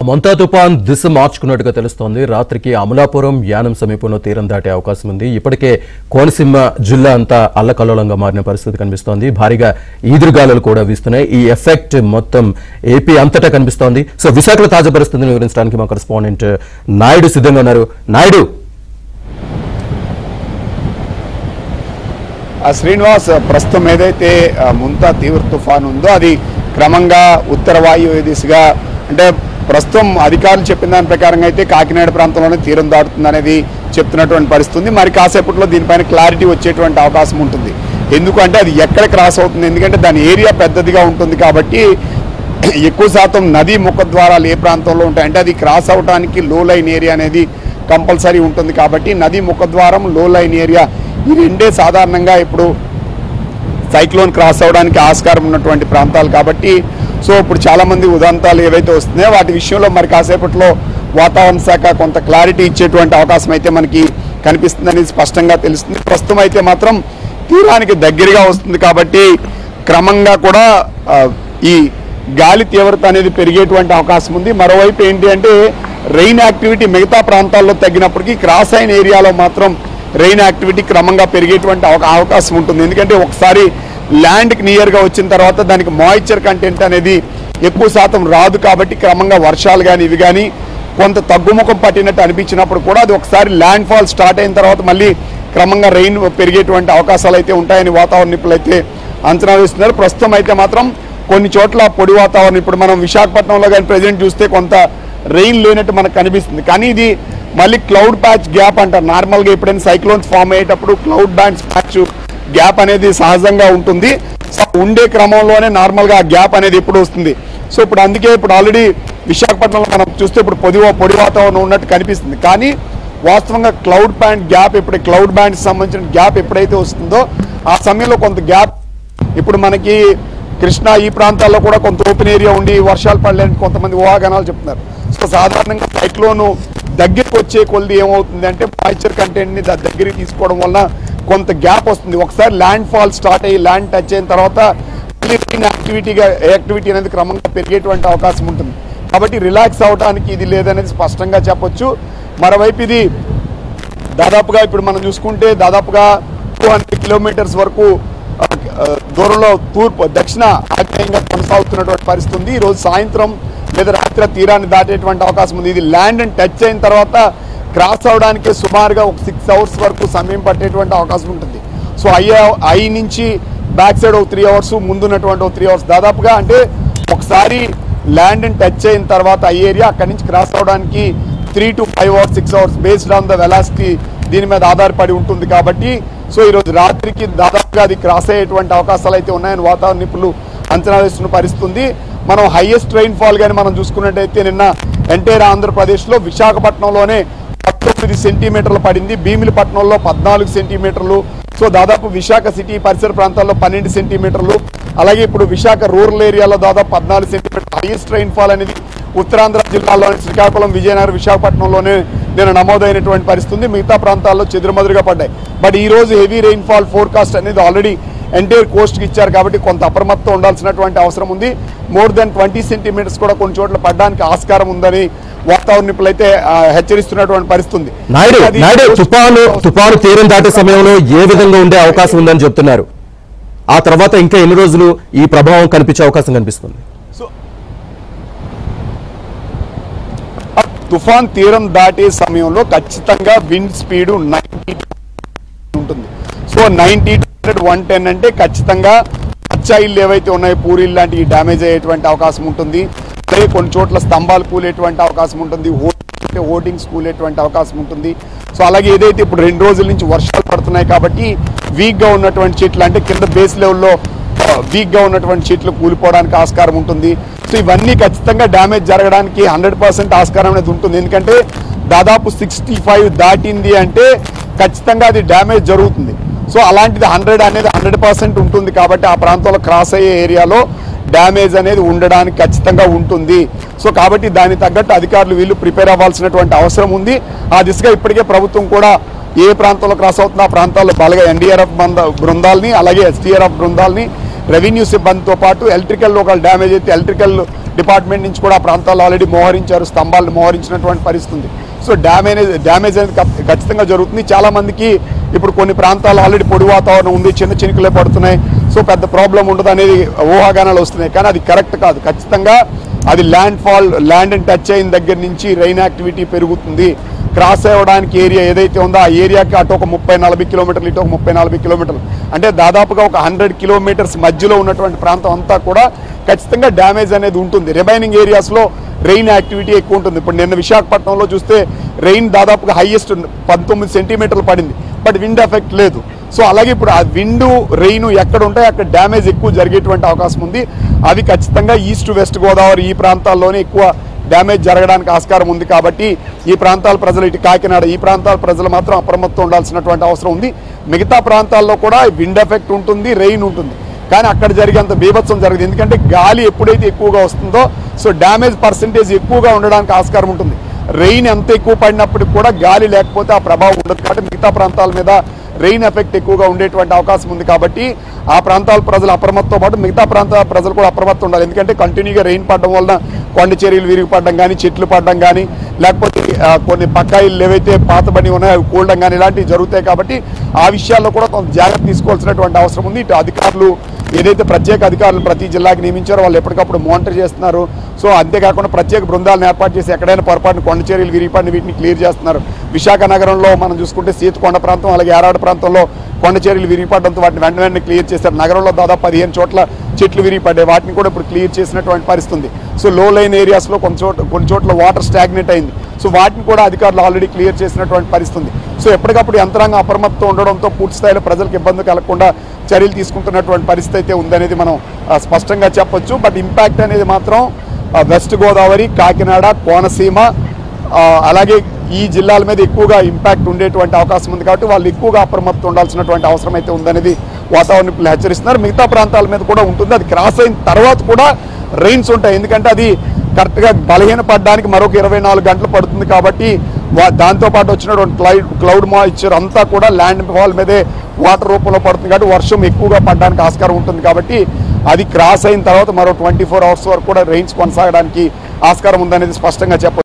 మొంతా తుఫాన్ దిశ మార్చుకున్నట్టుగా తెలుస్తోంది. రాత్రికి అమలాపురం యానం సమీపంలో తీరం దాటే అవకాశం ఉంది. ఇప్పటికే కోనసీమ జిల్లా అంతా అల్లకల్లోలంగా మారిన పరిస్థితి కనిపిస్తోంది. భారీగా ఈదురుగాలులు కూడా వీస్తున్నాయి. ఈ ఎఫెక్ట్ మొత్తం ఏపీ అంతటా కనిపిస్తోంది. సో విశాఖలో తాజా పరిస్థితిని వివరించడానికి మా కరెస్పాండెంట్ నాయుడు సిద్ధంగా ఉన్నారు. నాయుడు, శ్రీనివాస్, ప్రస్తుతం ఏదైతే ముంతా తీవ్ర తుఫాన్ ఉందో అది క్రమంగా ఉత్తర వాయువ్య దిశగా, అంటే ప్రస్తుతం అధికారులు చెప్పిన దాని ప్రకారంగా అయితే కాకినాడ ప్రాంతంలోనే తీరం దాటుతుంది అనేది చెప్తున్నటువంటి పరిస్థితి. మరి కాసేపట్లో దీనిపైన క్లారిటీ వచ్చేటువంటి అవకాశం ఉంటుంది. ఎందుకంటే అది ఎక్కడ క్రాస్ అవుతుంది, ఎందుకంటే దాని ఏరియా పెద్దదిగా ఉంటుంది కాబట్టి ఎక్కువ శాతం నదీ ముఖద్వారాలు ఏ ప్రాంతంలో ఉంటాయి అంటే అది క్రాస్ అవడానికి లో లైన్ ఏరియా అనేది కంపల్సరీ ఉంటుంది. కాబట్టి నదీ ముఖద్వారం, లో లైన్ ఏరియా ఈ రెండే సాధారణంగా ఇప్పుడు సైక్లోన్ క్రాస్ అవడానికి ఆస్కారం ఉన్నటువంటి ప్రాంతాలు. కాబట్టి సో ఇప్పుడు చాలామంది ఉదంతాలు ఏవైతే వస్తున్నాయో వాటి విషయంలో మరి కాసేపట్లో వాతావరణ శాఖ కొంత క్లారిటీ ఇచ్చేటువంటి అవకాశం అయితే మనకి కనిపిస్తుందని స్పష్టంగా తెలుస్తుంది. ప్రస్తుతం అయితే మాత్రం తీరానికి దగ్గరగా వస్తుంది కాబట్టి క్రమంగా కూడా ఈ గాలి తీవ్రత అనేది పెరిగేటువంటి అవకాశం ఉంది. మరోవైపు ఏంటి అంటే రెయిన్ యాక్టివిటీ మిగతా ప్రాంతాల్లో తగ్గినప్పటికీ క్రాస్ అయిన ఏరియాలో మాత్రం రెయిన్ యాక్టివిటీ క్రమంగా పెరిగేటువంటి అవకాశం ఉంటుంది. ఎందుకంటే ఒకసారి ల్యాండ్కి నియర్గా వచ్చిన తర్వాత దానికి మాయిశ్చర్ కంటెంట్ అనేది ఎక్కువ శాతం రాదు. కాబట్టి క్రమంగా వర్షాలు కానీ ఇవి కానీ కొంత తగ్గుముఖం పట్టినట్టు అనిపించినప్పుడు కూడా అది ఒకసారి ల్యాండ్ ఫాల్ స్టార్ట్ అయిన తర్వాత మళ్ళీ క్రమంగా రెయిన్ పెరిగేటువంటి అవకాశాలు అయితే ఉంటాయని వాతావరణ నిపుణులు అయితే అంచనా వేస్తున్నారు. ప్రస్తుతం అయితే మాత్రం కొన్ని చోట్ల పొడి వాతావరణం, ఇప్పుడు మనం విశాఖపట్నంలో కానీ ప్రెజెంట్ చూస్తే కొంత రెయిన్ లేనట్టు మనకు కనిపిస్తుంది. కానీ ఇది మళ్ళీ క్లౌడ్ ప్యాచ్ గ్యాప్ అంటారు. నార్మల్గా ఎప్పుడైనా సైక్లోన్స్ ఫామ్ అయ్యేటప్పుడు క్లౌడ్ బ్యాండ్స్ ప్యాచ్ గ్యాప్ అనేది సహజంగా ఉంటుంది. సో ఉండే క్రమంలోనే నార్మల్గా ఆ గ్యాప్ అనేది ఎప్పుడు వస్తుంది. సో ఇప్పుడు అందుకే ఇప్పుడు ఆల్రెడీ విశాఖపట్నంలో మనం చూస్తే ఇప్పుడు పొడి వాతావరణం ఉన్నట్టు కనిపిస్తుంది. కానీ వాస్తవంగా క్లౌడ్ బ్యాండ్ గ్యాప్, ఇప్పుడు క్లౌడ్ బ్యాండ్కి సంబంధించిన గ్యాప్ ఎప్పుడైతే వస్తుందో ఆ సమయంలో కొంత గ్యాప్, ఇప్పుడు మనకి కృష్ణా ఈ ప్రాంతాల్లో కూడా కొంత ఓపెన్ ఏరియా ఉండి వర్షాలు పడలేని కొంతమంది ఊహాగానాలు చెప్తున్నారు. సో సాధారణంగా సైక్లోను దగ్గరికి వచ్చే కొద్ది ఏమవుతుంది అంటే మాయిశ్చర్ కంటెంట్ని దగ్గరికి తీసుకోవడం వల్ల కొంత గ్యాప్ వస్తుంది. ఒకసారి ల్యాండ్ ఫాల్ స్టార్ట్ అయ్యి ల్యాండ్ టచ్ అయిన తర్వాత యాక్టివిటీ అనేది క్రమంగా పెరిగేటువంటి అవకాశం ఉంటుంది. కాబట్టి రిలాక్స్ అవడానికి ఇది లేదనేది స్పష్టంగా చెప్పొచ్చు. మరోవైపు ఇది దాదాపుగా ఇప్పుడు మనం చూసుకుంటే దాదాపుగా 200 కిలోమీటర్స్ వరకు దూరంలో దక్షిణ ఆగ్నేయంగా కొనసాగుతున్నటువంటి పరిస్థితి ఉంది. ఈరోజు సాయంత్రం లేదా రాత్రి తీరాన్ని దాటేటువంటి అవకాశం ఉంది. ఇది ల్యాండ్ అండ్ టచ్ అయిన తర్వాత క్రాస్ అవడానికి సుమారుగా ఒక 6 అవర్స్ వరకు సమయం పట్టేటువంటి అవకాశం ఉంటుంది. సో ఐ నుంచి బ్యాక్ సైడ్ ఒక 3 అవర్స్, ముందున్నటువంటి ఒక 3 అవర్స్ దాదాపుగా, అంటే ఒకసారి ల్యాండ్ అండ్ టచ్ అయిన తర్వాత ఐ ఏరియా అక్కడి నుంచి క్రాస్ అవడానికి 3 to 5 hours 6 hours based on the velocity దీని మీద ఆధారపడి ఉంటుంది. కాబట్టి సో ఈరోజు రాత్రికి దాదాపుగా అది క్రాస్ అయ్యేటువంటి అవకాశాలు అయితే ఉన్నాయని వాతావరణ నిపుణులు అంచనా వేస్తున్న పరిస్థితి ఉంది. మనం హైయెస్ట్ రైన్ ఫాల్ కానీ మనం చూసుకున్నట్టయితే నిన్న ఎంటైర్ ఆంధ్రప్రదేశ్లో విశాఖపట్నంలోనే 19 సెంటీమీటర్లు పడింది, భీమిలిపట్నంలో 14 సెంటీమీటర్లు, సో దాదాపు విశాఖ సిటీ పరిసర ప్రాంతాల్లో 12 సెంటీమీటర్లు, అలాగే ఇప్పుడు విశాఖ రూరల్ ఏరియాలో దాదాపు 14 సెంటీమీటర్లు. హైయెస్ట్ రైన్ ఫాల్ అనేది ఉత్తరాంధ్ర జిల్లాలోని శ్రీకాకుళం, విజయనగరం, విశాఖపట్నంలోనే నేను నమోదైనటువంటి పరిస్థితి. మిగతా ప్రాంతాల్లో చెదురుమదురుగా పడ్డాయి. బట్ ఈ రోజు హెవీ రెయిన్ ఫాల్ ఫోర్కాస్ట్ అనేది ఆల్రెడీ ఎంటైర్ కోస్ట్కి ఇచ్చారు కాబట్టి కొంత అప్రమత్తం ఉండాల్సినటువంటి అవసరం ఉంది. మోర్ దెన్ 20 సెంటీమీటర్స్ కూడా కొన్ని చోట్ల పడడానికి ఆస్కారం ఉందని వాతావరణ నిపుణులు అయితే హెచ్చరిస్తున్నటువంటి పరిస్థితి ఉంది. తుఫాను తీరం దాటే సమయంలో ఏ విధంగా ఉండే అవకాశం ఉందని చెప్తున్నారు. ఆ తర్వాత ఇంకా ఎన్ని రోజులు ఈ ప్రభావం కనిపించే అవకాశం కనిపిస్తుంది? తుఫాన్ తీరం దాటే సమయంలో ఖచ్చితంగా విండ్ స్పీడ్ 90 ఉంటుంది. సో 90 to 110 అంటే ఖచ్చితంగా పచ్చా ఇల్లు ఏవైతే ఉన్నాయో పూరీలు లాంటివి డ్యామేజ్ అయ్యేటువంటి అవకాశం ఉంటుంది. అలాగే కొన్ని చోట్ల స్తంభాలు కూలేటువంటి అవకాశం ఉంటుంది, హోర్డింగ్స్ కూలేటువంటి అవకాశం ఉంటుంది. సో అలాగే ఏదైతే ఇప్పుడు 2 రోజుల నుంచి వర్షాలు పడుతున్నాయి కాబట్టి వీక్గా ఉన్నటువంటి చెట్లు, అంటే కింద బేస్ లెవెల్లో వీక్గా ఉన్నటువంటి చెట్లు కూలిపోవడానికి ఆస్కారం ఉంటుంది. సో ఇవన్నీ ఖచ్చితంగా డ్యామేజ్ జరగడానికి 100% ఆస్కారం అనేది ఉంటుంది. ఎందుకంటే దాదాపు 65 దాటింది అంటే ఖచ్చితంగా అది డ్యామేజ్ జరుగుతుంది. సో అలాంటిది 100 అనేది 100% ఉంటుంది. కాబట్టి ఆ ప్రాంతంలో క్రాస్ అయ్యే ఏరియాలో డ్యామేజ్ అనేది ఉండడానికి ఖచ్చితంగా ఉంటుంది. సో కాబట్టి దానికి తగ్గట్టు అధికారులు వీళ్ళు ప్రిపేర్ అవ్వాల్సినటువంటి అవసరం ఉంది. ఆ దిశగా ఇప్పటికే ప్రభుత్వం కూడా ఏ ప్రాంతంలో క్రాస్ అవుతుందో ఆ ప్రాంతాల్లో బాగా ఎన్డీఆర్ఎఫ్ బృందాలని, అలాగే ఎస్డీఆర్ఎఫ్ బృందాలని, రెవెన్యూ సిబ్బందితో పాటు ఎలక్ట్రికల్ ఒకవేళ డ్యామేజ్ అయితే ఎలక్ట్రికల్ డిపార్ట్మెంట్ నుంచి కూడా ఆ ప్రాంతాల్లో ఆల్రెడీ మోహరించారు, స్తంభాలను మోహరించినటువంటి పరిస్థితి. సో డ్యామేజ్ అనేది ఖచ్చితంగా జరుగుతుంది. చాలామందికి ఇప్పుడు కొన్ని ప్రాంతాల్లో ఆల్రెడీ పొడి వాతావరణం ఉంది, చిన్న చినుకులే పడుతున్నాయి, సో పెద్ద ప్రాబ్లం ఉండదు అనేది ఊహాగానాలు వస్తున్నాయి. కానీ అది కరెక్ట్ కాదు. ఖచ్చితంగా అది ల్యాండ్ని టచ్ అయిన దగ్గర నుంచి రెయిన్ యాక్టివిటీ పెరుగుతుంది. క్రాస్ అవ్వడానికి ఏరియా ఏదైతే ఉందో ఆ ఏరియాకి అటు ఒక 30-40 కిలోమీటర్లు, ఇటు ఒక 30-40 కిలోమీటర్లు, అంటే దాదాపుగా ఒక 100 కిలోమీటర్స్ మధ్యలో ఉన్నటువంటి ప్రాంతం అంతా కూడా ఖచ్చితంగా డ్యామేజ్ అనేది ఉంటుంది. రిమైనింగ్ ఏరియాస్లో రెయిన్ యాక్టివిటీ ఎక్కువ ఉంటుంది. ఇప్పుడు నిన్న విశాఖపట్నంలో చూస్తే రెయిన్ దాదాపుగా హైయెస్ట్ 19 సెంటీమీటర్లు పడింది, బట్ విండ్ ఎఫెక్ట్ లేదు. సో అలాగే ఇప్పుడు ఆ విండు రెయిన్ ఎక్కడ ఉంటాయో అక్కడ డ్యామేజ్ ఎక్కువ జరిగేటువంటి అవకాశం ఉంది. అవి ఖచ్చితంగా ఈస్ట్ వెస్ట్ గోదావరి ఈ ప్రాంతాల్లోనే ఎక్కువ డ్యామేజ్ జరగడానికి ఆస్కారం ఉంది. కాబట్టి ఈ ప్రాంతాల ప్రజలు, ఇటు కాకినాడ ఈ ప్రాంతాల ప్రజలు మాత్రం అప్రమత్తం ఉండాల్సినటువంటి అవసరం ఉంది. మిగతా ప్రాంతాల్లో కూడా విండ్ ఎఫెక్ట్ ఉంటుంది, రెయిన్ ఉంటుంది, కానీ అక్కడ జరిగేంత బీభత్సం జరగదు. ఎందుకంటే గాలి ఎప్పుడైతే ఎక్కువగా వస్తుందో సో డ్యామేజ్ పర్సెంటేజ్ ఎక్కువగా ఉండడానికి ఆస్కారం ఉంటుంది. రెయిన్ ఎంత ఎక్కువ పడినప్పటికి కూడా గాలి లేకపోతే ఆ ప్రభావం ఉండదు. కాబట్టి మిగతా ప్రాంతాల మీద రెయిన్ ఎఫెక్ట్ ఎక్కువగా ఉండేటువంటి అవకాశం ఉంది. కాబట్టి ఆ ప్రాంతాల ప్రజలు అప్రమత్తంతో పాటు మిగతా ప్రాంతాల ప్రజలు కూడా అప్రమత్తం ఉండాలి. ఎందుకంటే కంటిన్యూగా రెయిన్ పడడం వలన కొండ చర్యలు విరిగిపడడం కానీ, చెట్లు పడడం కానీ, లేకపోతే కొన్ని పక్కాయిలు ఏవైతే పాతబడి ఉన్నాయో అవి కూలడం కానీ ఇలాంటివి జరుగుతాయి. కాబట్టి ఆ విషయాల్లో కూడా కొంత జాగ్రత్త తీసుకోవాల్సినటువంటి అవసరం ఉంది. ఇటు అధికారులు ఏదైతే ప్రత్యేక అధికారులు ప్రతి జిల్లాకి నియమించారో వాళ్ళు ఎప్పటికప్పుడు మానిటర్ చేస్తున్నారు. సో అంతేకాకుండా ప్రత్యేక బృందాలను ఏర్పాటు చేసి ఎక్కడైనా పొరపాటున కొండ చర్యలు విరిగిపడిన వీటిని క్లియర్ చేస్తున్నారు. విశాఖ నగరంలో మనం చూసుకుంటే సీతకొండ ప్రాంతం, అలాగే యారాడ ప్రాంతంలో కొండ చర్యలు విరిగిపడడంతో వాటిని వెంటనే క్లియర్ చేశారు. నగరంలో దాదాపు 15 చోట్ల చెట్లు విరిగిపడ్డాయి, వాటిని కూడా ఇప్పుడు క్లియర్ చేసినటువంటి పరిస్థితి. సో లో లైన్ ఏరియాస్లో కొన్ని చోట్ల వాటర్ స్టాగ్నేట్ అయింది. సో వాటిని కూడా అధికారులు ఆల్రెడీ క్లియర్ చేసినటువంటి పరిస్థితి. సో ఎప్పటికప్పుడు యంత్రాంగం అప్రమత్తం ఉండడంతో పూర్తి స్థాయిలో ప్రజలకు ఇబ్బంది కలగకుండా చర్యలు తీసుకుంటున్నటువంటి పరిస్థితి అయితే ఉందనేది మనం స్పష్టంగా చెప్పొచ్చు. బట్ ఇంపాక్ట్ అనేది మాత్రం వెస్ట్ గోదావరి, కాకినాడ, కోనసీమ అలాగే ఈ జిల్లాల మీద ఎక్కువగా ఇంపాక్ట్ ఉండేటువంటి అవకాశం ఉంది. కాబట్టి వాళ్ళు ఎక్కువగా అప్రమత్తం ఉండాల్సినటువంటి అవసరం అయితే ఉందనేది వాతావరణ నిపుణులు హెచ్చరిస్తున్నారు. మిగతా ప్రాంతాల మీద కూడా ఉంటుంది. అది క్రాస్ అయిన తర్వాత కూడా రెయిన్స్ ఉంటాయి. ఎందుకంటే అది కరెక్ట్గా బలహీనపడడానికి మరొక 24 గంటలు పడుతుంది. కాబట్టి దాంతోపాటు వచ్చినటువంటి క్లౌడ్ మాయిశ్చర్ అంతా కూడా ల్యాండ్ ఫాల్ మీదే వాటర్ రూపంలో పడుతుంది. కాబట్టి వర్షం ఎక్కువగా పడడానికి ఆస్కారం ఉంటుంది. కాబట్టి అది క్రాస్ అయిన తర్వాత మరో 24 అవర్స్ వరకు కూడా రెయిన్స్ కొనసాగడానికి ఆస్కారం ఉందనేది స్పష్టంగా చెప్పవచ్చు.